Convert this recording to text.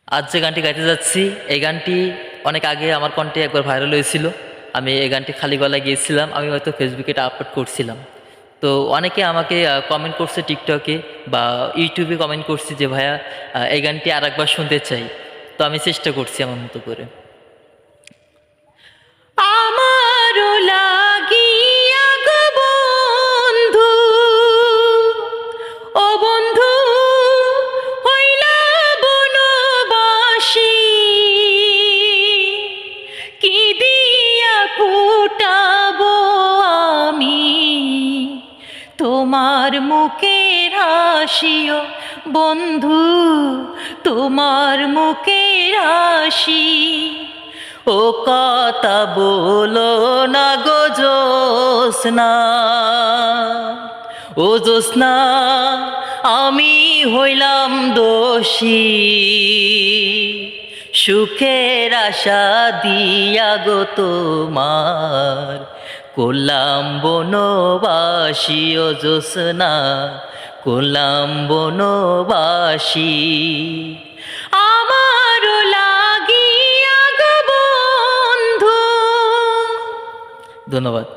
আজ যে গানটি গাইতে যাচ্ছি, এই গানটি অনেক আগে আমার কণ্ঠে একবার ভাইরাল হয়েছিল। আমি এই গানটি খালি গলায় গিয়েছিলাম, আমি হয়তো ফেসবুকে এটা আপলোড করছিলাম। তো অনেকে আমাকে কমেন্ট করছে টিকটকে বা ইউটিউবে কমেন্ট করছে যে ভাইয়া এই গানটি আর একবার শুনতে চাই। তো আমি চেষ্টা করছি আমার মতো করে। আমারও লাগিয়া গো বন্ধু, ও বন্ধু হইলা বনবাসী, কি দিয়া ফুটাবো আমি তোমার মুখের হাসিও বন্ধু, তোমার মুখের হাসি। ও কথা বলো না গো জোসনা, ও জোসনা আমি হইলাম দোষী, সুখের আশা দিয়া গো তোমার করলাম বনবাসী। ও জোসনা করলাম বনবাসী, আমারও লাগিয়া গো বন্ধু। ধন্যবাদ।